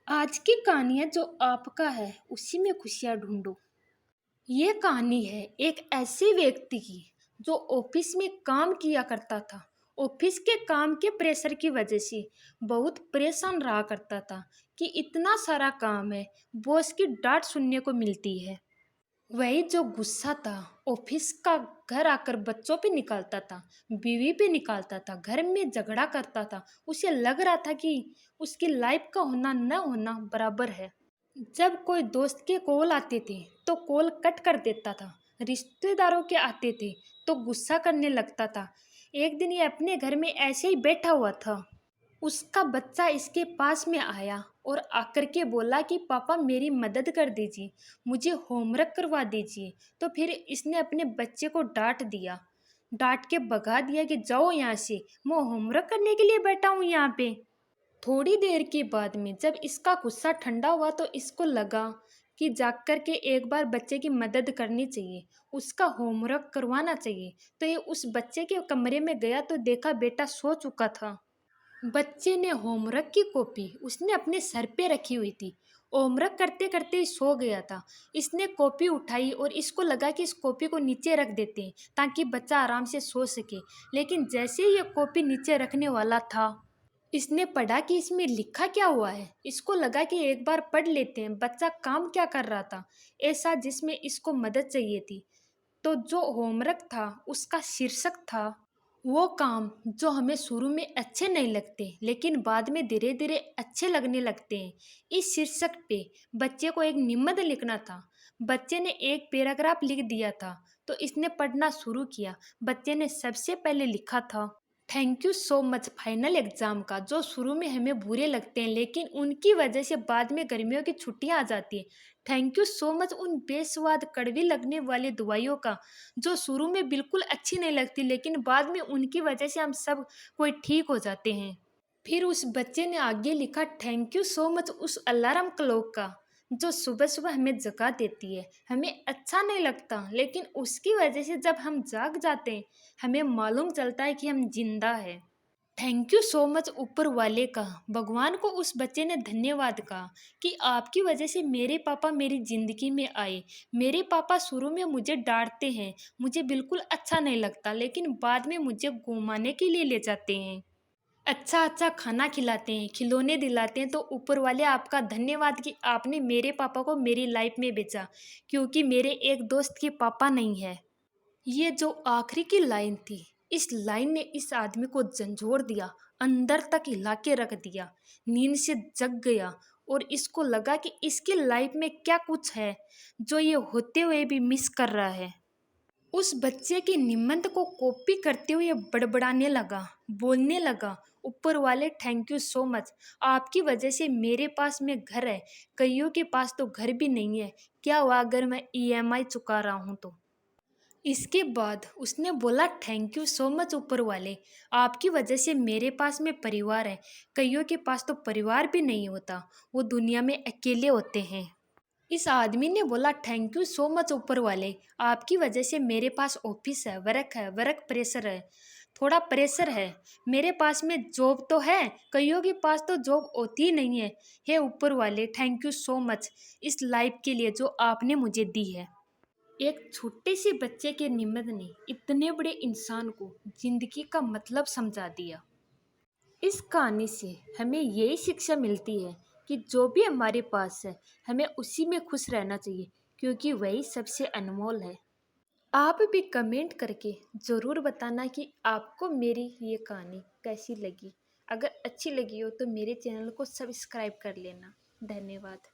आज की कहानियाँ जो आपका है उसी में खुशियाँ ढूंढो। ये कहानी है एक ऐसे व्यक्ति की जो ऑफिस में काम किया करता था। ऑफिस के काम के प्रेशर की वजह से बहुत परेशान रहा करता था कि इतना सारा काम है, बॉस की डांट सुनने को मिलती है। वही जो गुस्सा था ऑफिस का घर आकर बच्चों पे निकालता था, बीवी पे निकालता था, घर में झगड़ा करता था। उसे लग रहा था कि उसकी लाइफ का होना न होना बराबर है। जब कोई दोस्त के कॉल आते थे तो कॉल कट कर देता था। रिश्तेदारों के आते थे तो गुस्सा करने लगता था। एक दिन ये अपने घर में ऐसे ही बैठा हुआ था। उसका बच्चा इसके पास में आया और आकर के बोला कि पापा मेरी मदद कर दीजिए, मुझे होमवर्क करवा दीजिए। तो फिर इसने अपने बच्चे को डांट दिया, डांट के भगा दिया कि जाओ यहाँ से, मैं होमवर्क करने के लिए बैठा हूँ यहाँ पे। थोड़ी देर के बाद में जब इसका गुस्सा ठंडा हुआ तो इसको लगा कि जाकर के एक बार बच्चे की मदद करनी चाहिए, उसका होमवर्क करवाना चाहिए। तो ये उस बच्चे के कमरे में गया तो देखा बेटा सो चुका था। बच्चे ने होमवर्क की कॉपी उसने अपने सर पे रखी हुई थी। होमवर्क करते करते ही सो गया था। इसने कॉपी उठाई और इसको लगा कि इस कॉपी को नीचे रख देते हैं ताकि बच्चा आराम से सो सके। लेकिन जैसे ही ये कॉपी नीचे रखने वाला था, इसने पढ़ा कि इसमें लिखा क्या हुआ है। इसको लगा कि एक बार पढ़ लेते हैं बच्चा काम क्या कर रहा था, ऐसा जिसमें इसको मदद चाहिए थी। तो जो होमवर्क था उसका शीर्षक था वो काम जो हमें शुरू में अच्छे नहीं लगते लेकिन बाद में धीरे धीरे अच्छे लगने लगते हैं। इस शीर्षक पे बच्चे को एक निबंध लिखना था। बच्चे ने एक पैराग्राफ लिख दिया था तो इसने पढ़ना शुरू किया। बच्चे ने सबसे पहले लिखा था, thank you so much final exam का, जो शुरू में हमें बुरे लगते हैं लेकिन उनकी वजह से बाद में गर्मियों की छुट्टियां आ जाती हैं। थैंक यू सो मच उन बेस्वाद कड़वी लगने वाली दवाइयों का जो शुरू में बिल्कुल अच्छी नहीं लगती लेकिन बाद में उनकी वजह से हम सब कोई ठीक हो जाते हैं। फिर उस बच्चे ने आगे लिखा, थैंक यू सो मच उस अलार्म क्लॉक का जो सुबह सुबह हमें जगा देती है। हमें अच्छा नहीं लगता लेकिन उसकी वजह से जब हम जाग जाते हैं हमें मालूम चलता है कि हम जिंदा है। थैंक यू सो मच ऊपर वाले का, भगवान को उस बच्चे ने धन्यवाद कहा कि आपकी वजह से मेरे पापा मेरी ज़िंदगी में आए। मेरे पापा शुरू में मुझे डांटते हैं, मुझे बिल्कुल अच्छा नहीं लगता लेकिन बाद में मुझे घुमाने के लिए ले जाते हैं, अच्छा अच्छा खाना खिलाते हैं, खिलौने दिलाते हैं। तो ऊपर वाले आपका धन्यवाद कि आपने मेरे पापा को मेरी लाइफ में भेजा, क्योंकि मेरे एक दोस्त के पापा नहीं है। ये जो आखिरी की लाइन थी, इस लाइन ने इस आदमी को झंझोर दिया, अंदर तक हिला के रख दिया। नींद से जग गया और इसको लगा कि इसकी लाइफ में क्या कुछ है जो ये होते हुए भी मिस कर रहा है। उस बच्चे के निबंध को कॉपी करते हुए बड़बड़ाने लगा, बोलने लगा, ऊपर वाले थैंक यू सो मच, आपकी वजह से मेरे पास में घर है, कईयों के पास तो घर भी नहीं है। क्या हुआ अगर मैं ईएमआई चुका रहा हूँ तो। इसके बाद उसने बोला, थैंक यू सो मच ऊपर वाले, आपकी वजह से मेरे पास में परिवार है, कईयों के पास तो परिवार भी नहीं होता, वो दुनिया में अकेले होते हैं। इस आदमी ने बोला, थैंक यू सो मच ऊपर वाले, आपकी वजह से मेरे पास ऑफिस है, वर्क प्रेशर है, थोड़ा प्रेशर है। मेरे पास में जॉब तो है, कईयों के पास तो जॉब होती ही नहीं है। हे ऊपर वाले, थैंक यू सो मच इस लाइफ के लिए जो आपने मुझे दी है। एक छोटे से बच्चे के निबंध ने इतने बड़े इंसान को जिंदगी का मतलब समझा दिया। इस कहानी से हमें यही शिक्षा मिलती है कि जो भी हमारे पास है हमें उसी में खुश रहना चाहिए, क्योंकि वही सबसे अनमोल है। आप भी कमेंट करके ज़रूर बताना कि आपको मेरी ये कहानी कैसी लगी। अगर अच्छी लगी हो तो मेरे चैनल को सब्सक्राइब कर लेना। धन्यवाद।